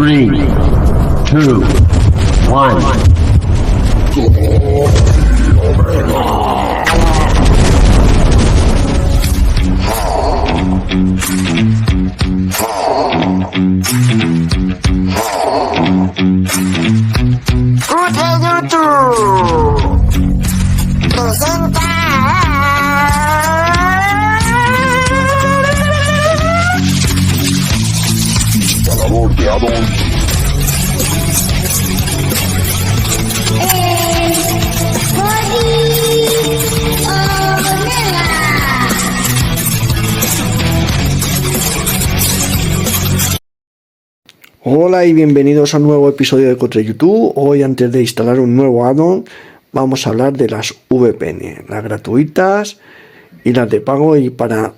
3, 2, 1. Ganador de addon. Hola y bienvenidos a un nuevo episodio de Contra YouTube. Hoy, antes de instalar un nuevo addon, vamos a hablar de las VPN, las gratuitas y las de pago, y para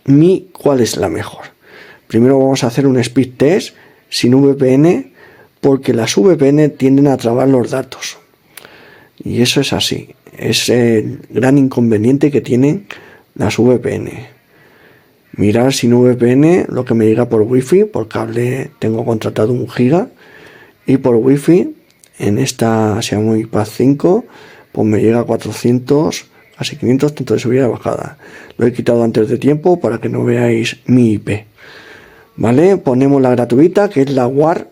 mí cuál es la mejor. Primero vamos a hacer un speed test sin VPN, porque las VPN tienden a trabar los datos, y eso es así, es el gran inconveniente que tienen las VPN. Mirar sin VPN lo que me llega por wifi. Por cable tengo contratado 1 giga, y por wifi en esta Xiaomi Pad 5 pues me llega a 400, casi 500, tanto de subida y bajada. Lo he quitado antes de tiempo para que no veáis mi IP. Vale, ponemos la gratuita, que es la WAR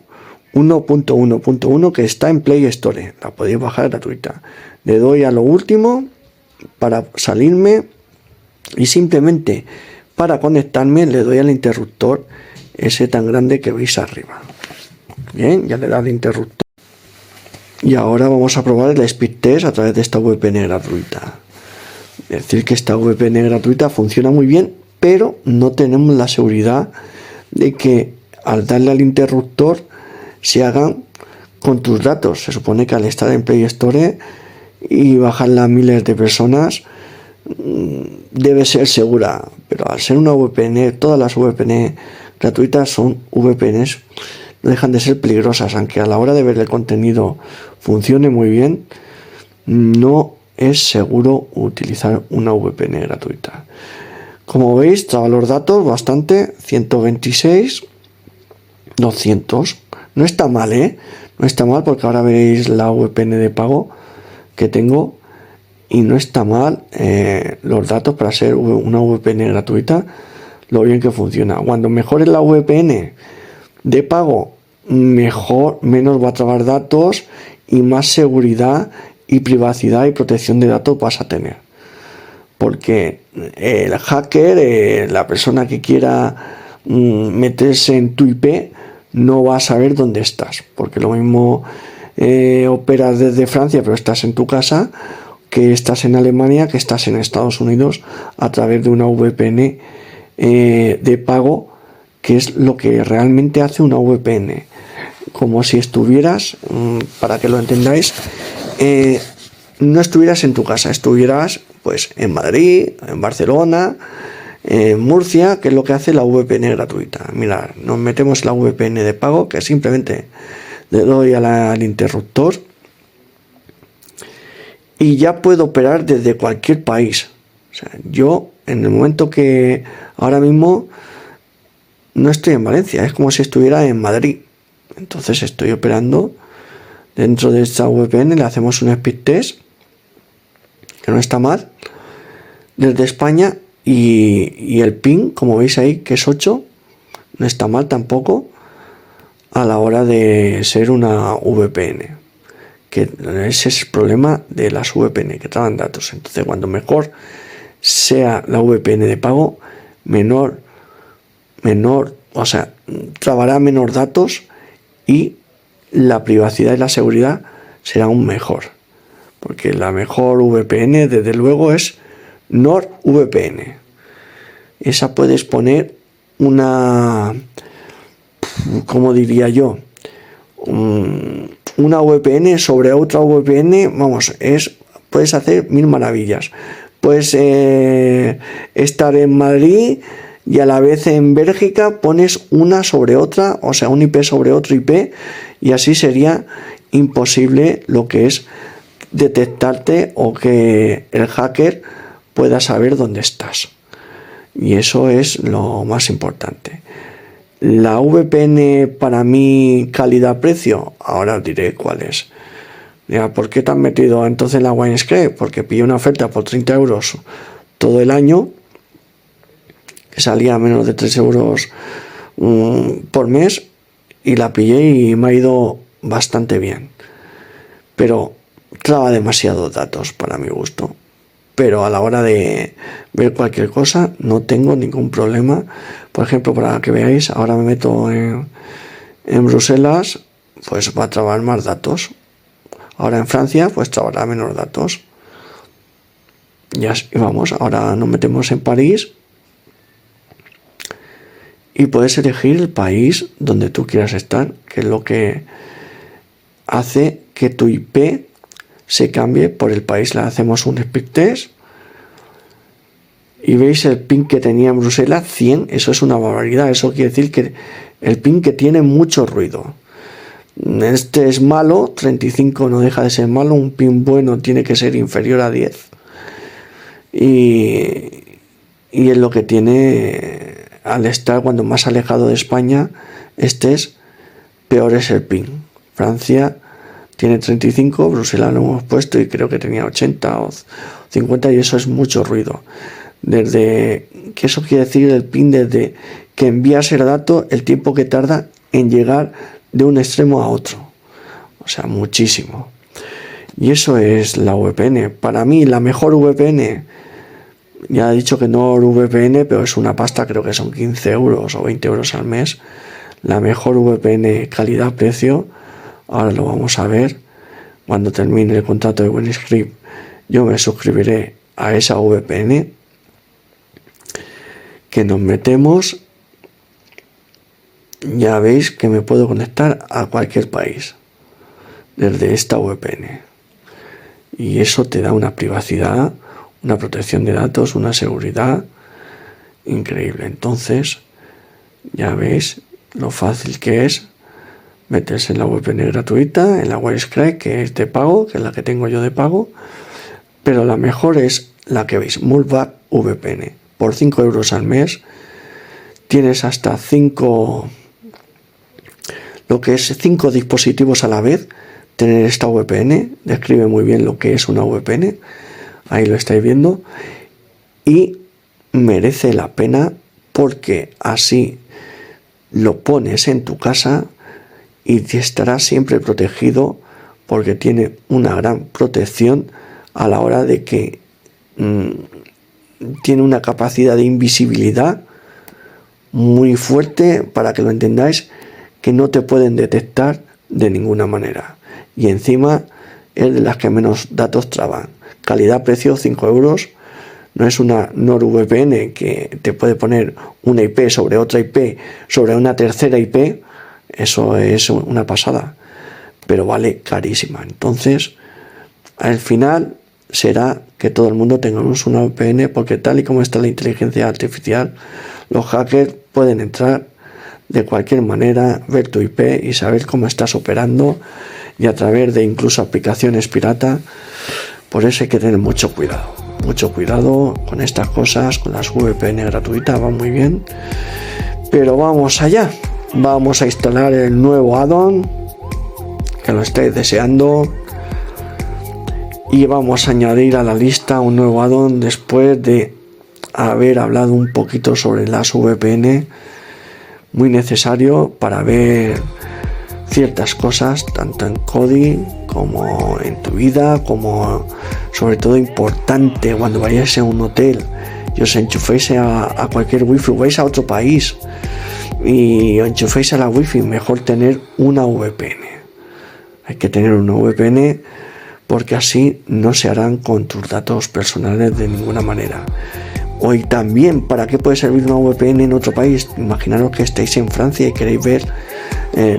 1.1.1, que está en Play Store. La podéis bajar gratuita. Le doy a lo último para salirme, y simplemente para conectarme le doy al interruptor ese tan grande que veis arriba. Bien, ya le da al interruptor. Y ahora vamos a probar el speed test a través de esta VPN gratuita. Es decir, que esta VPN gratuita funciona muy bien, pero no tenemos la seguridad de que al darle al interruptor se hagan con tus datos. Se supone que al estar en Play Store y bajarla a miles de personas debe ser segura, pero al ser una VPN, todas las VPN gratuitas son VPNs, no dejan de ser peligrosas. Aunque a la hora de ver el contenido funcione muy bien, no es seguro utilizar una VPN gratuita. Como veis, traba los datos bastante, 126, 200. No está mal, no está mal, porque ahora veréis la VPN de pago que tengo, y no está mal los datos para ser una VPN gratuita, lo bien que funciona. Cuando mejore la VPN de pago, menos va a trabar datos y más seguridad y privacidad y protección de datos vas a tener. Porque el hacker, la persona que quiera meterse en tu IP, no va a saber dónde estás. Porque lo mismo operas desde Francia, pero estás en tu casa, que estás en Alemania, que estás en Estados Unidos, a través de una VPN de pago, que es lo que realmente hace una VPN. Como si estuvieras, para que lo entendáis, no estuvieras en tu casa, estuvieras pues en Madrid, en Barcelona, en Murcia, que es lo que hace la VPN gratuita. Mirad, nos metemos en la VPN de pago, que simplemente le doy al interruptor, y ya puedo operar desde cualquier país. O sea, yo en el momento que ahora mismo no estoy en Valencia, es como si estuviera en Madrid. Entonces estoy operando dentro de esta VPN, le hacemos un speed test, que no está mal, desde España, y el ping, como veis ahí, que es 8, no está mal tampoco a la hora de ser una VPN. Que ese es el problema de las VPN, que traban datos. Entonces, cuando mejor sea la VPN de pago, o sea, trabará menos datos, y la privacidad y la seguridad será aún mejor. Porque la mejor VPN, desde luego, es NordVPN. Esa puedes poner una, ¿cómo diría yo? Una VPN sobre otra VPN, vamos, puedes hacer mil maravillas. Puedes estar en Madrid y a la vez en Bélgica pones una sobre otra, o sea, un IP sobre otro IP, y así sería imposible lo que es detectarte o que el hacker pueda saber dónde estás. Y eso es lo más importante. La VPN para mí calidad-precio, ahora os diré cuál es. Ya, ¿por qué te has metido entonces en la Winescribe? Porque pillé una oferta por 30 euros todo el año, que salía a menos de 3 euros por mes, y la pillé y me ha ido bastante bien. Pero traba demasiados datos para mi gusto. Pero a la hora de ver cualquier cosa no tengo ningún problema. Por ejemplo, para que veáis, ahora me meto en Bruselas, pues va a trabar más datos. Ahora en Francia, pues trabará menos datos. Ya, y vamos, ahora nos metemos en París y puedes elegir el país donde tú quieras estar, que es lo que hace que tu IP se cambie por el país. Le hacemos un speed test y veis el ping que tenía en Bruselas, 100. Eso es una barbaridad. Eso quiere decir que el ping que tiene mucho ruido. Este es malo, 35 no deja de ser malo. Un ping bueno tiene que ser inferior a 10. Y es lo que tiene al estar cuando más alejado de España estés, peor es el ping. Francia tiene 35, Bruselas lo hemos puesto y creo que tenía 80 o 50, y eso es mucho ruido. Desde que eso quiere decir el ping, desde que envías el dato, el tiempo que tarda en llegar de un extremo a otro, o sea, muchísimo. Y eso es la VPN. Para mí la mejor VPN, ya he dicho que no VPN, pero es una pasta, creo que son 15 euros o 20 euros al mes. La mejor VPN calidad-precio, ahora lo vamos a ver. Cuando termine el contrato de Winescribe, yo me suscribiré a esa VPN, que nos metemos. Ya veis que me puedo conectar a cualquier país desde esta VPN, y eso te da una privacidad, una protección de datos, una seguridad increíble. Entonces ya veis lo fácil que es meterse en la VPN gratuita, en la Wirescribe, que es de pago, que es la que tengo yo de pago, pero la mejor es la que veis, Mullvad VPN. Por 5 euros al mes tienes hasta 5 dispositivos a la vez. Tener esta VPN describe muy bien lo que es una VPN, ahí lo estáis viendo, y merece la pena porque así lo pones en tu casa y te estará siempre protegido, porque tiene una gran protección a la hora de que tiene una capacidad de invisibilidad muy fuerte, para que lo entendáis, que no te pueden detectar de ninguna manera, y encima es de las que menos datos traban. Calidad-precio 5 euros. No es una NordVPN que te puede poner una IP sobre otra IP sobre una tercera IP. Eso es una pasada, pero vale carísima. Entonces al final será que todo el mundo tengamos una VPN, porque tal y como está la inteligencia artificial, los hackers pueden entrar de cualquier manera, ver tu IP y saber cómo estás operando, y a través de incluso aplicaciones pirata. Por eso hay que tener mucho cuidado con estas cosas. Con las VPN gratuitas va muy bien, pero vamos allá. Vamos a instalar el nuevo add-on, que lo estáis deseando, y vamos a añadir a la lista un nuevo add-on después de haber hablado un poquito sobre las VPN. Muy necesario para ver ciertas cosas, tanto en Kodi como en tu vida, como sobre todo importante cuando vayáis a un hotel y os enchuféis a cualquier wifi, vais a otro país y os enchuféis a la wifi, mejor tener una VPN. Hay que tener una VPN, porque así no se harán con tus datos personales de ninguna manera. Hoy también, ¿para qué puede servir una VPN en otro país? Imaginaros que estáis en Francia y queréis ver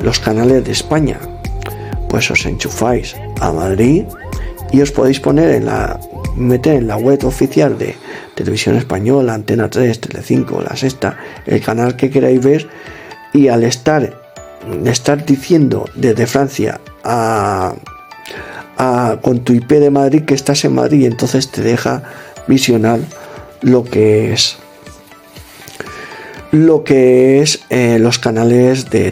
los canales de España. Pues os enchufáis a Madrid y os podéis meter en la web oficial de Televisión Española, Antena 3, Telecinco, La Sexta, el canal que queráis ver, y al estar diciendo desde Francia con tu IP de Madrid que estás en Madrid, entonces te deja visionar lo que es lo que es los canales de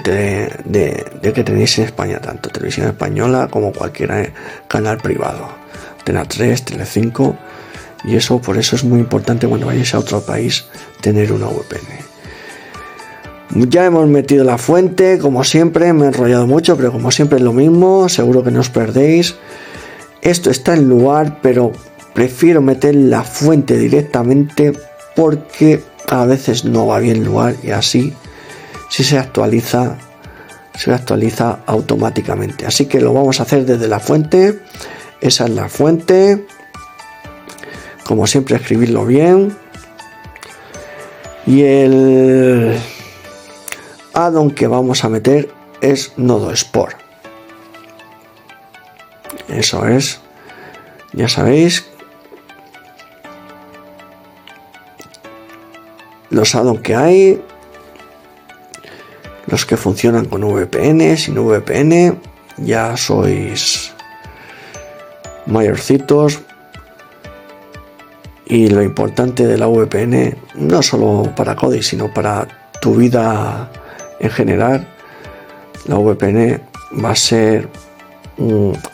que tenéis en España, tanto Televisión Española como cualquier canal privado, Antena 3, Telecinco, y eso, por eso es muy importante cuando vayáis a otro país tener una VPN. Ya hemos metido la fuente, como siempre, me he enrollado mucho, pero como siempre es lo mismo, seguro que no os perdéis. Esto está en lugar, pero prefiero meter la fuente directamente porque a veces no va bien lugar, y así si se actualiza automáticamente. Así que lo vamos a hacer desde la fuente. Esa es la fuente. Como siempre, escribirlo bien. Y el add-on que vamos a meter es Nodo Sport. Eso es, ya sabéis, los add-on que hay, los que funcionan con VPN, sin VPN, ya sois mayorcitos. Y lo importante de la VPN, no solo para Kodi, sino para tu vida en general, la VPN va a ser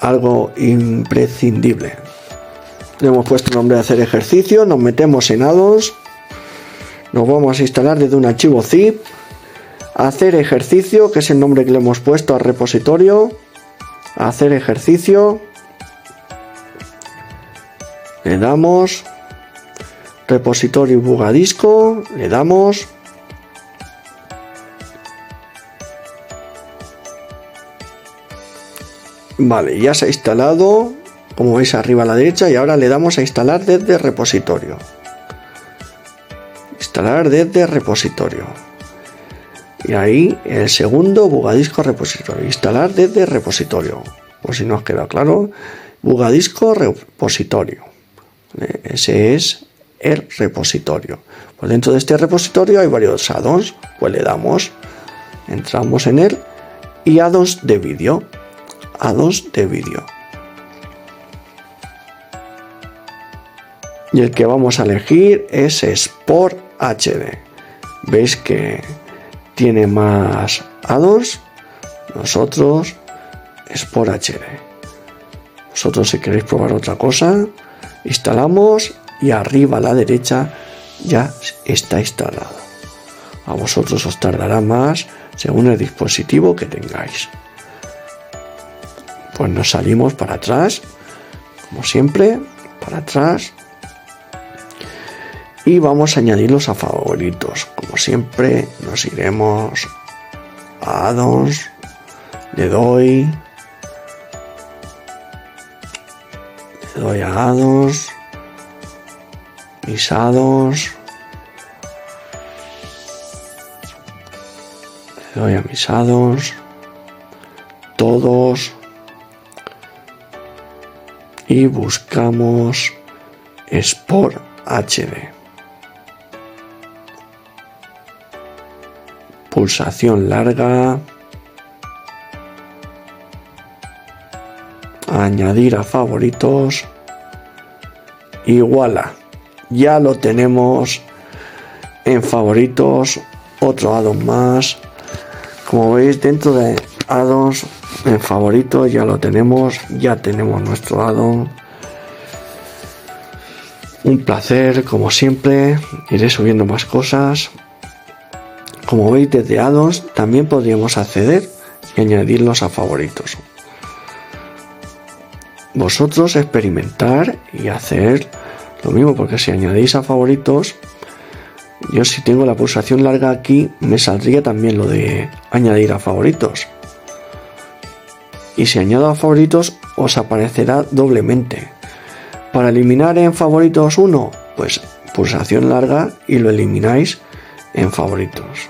algo imprescindible. Le hemos puesto el nombre de hacer ejercicio, nos metemos en add-ons, nos vamos a instalar desde un archivo zip, hacer ejercicio, que es el nombre que le hemos puesto al repositorio, hacer ejercicio, le damos repositorio Bugadisco, le damos, vale, ya se ha instalado, como veis arriba a la derecha, y ahora le damos a instalar desde repositorio. Instalar desde repositorio. Y ahí el segundo, Bugadisco repositorio. Instalar desde repositorio. Por si no os queda claro, Bugadisco repositorio. Ese es el repositorio. Pues dentro de este repositorio hay varios add-ons. Pues le damos, entramos en él, y add-ons de vídeo. Add-ons de vídeo. Y el que vamos a elegir es Sport HD. Veis que tiene más add-ons. Nosotros Sport HD. Vosotros, si queréis probar otra cosa, instalamos y arriba a la derecha ya está instalado. A vosotros os tardará más según el dispositivo que tengáis. Pues nos salimos para atrás, como siempre, para atrás, y vamos a añadirlos a favoritos. Como siempre, nos iremos a add-ons, le doy a add-ons, mis add-ons, le doy a mis add-ons, todos, y buscamos Sport HD. Pulsación larga, añadir a favoritos, y voilà, ya lo tenemos en favoritos. Otro add-on más. Como veis, dentro de add-ons en favoritos ya lo tenemos, ya tenemos nuestro add-on. Un placer, como siempre, iré subiendo más cosas. Como veis, desde add-ons también podríamos acceder y añadirlos a favoritos. Vosotros experimentar y hacer lo mismo, porque si añadís a favoritos, yo si tengo la pulsación larga aquí, me saldría también lo de añadir a favoritos. Y si añado a favoritos, os aparecerá doblemente. Para eliminar en favoritos uno, pues pulsación larga y lo elimináis en favoritos.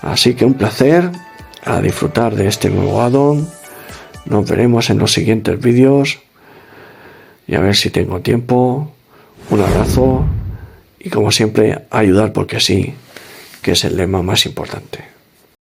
Así que un placer, a disfrutar de este nuevo add-on. Nos veremos en los siguientes vídeos y a ver si tengo tiempo. Un abrazo y, como siempre, ayudar porque sí, que es el lema más importante.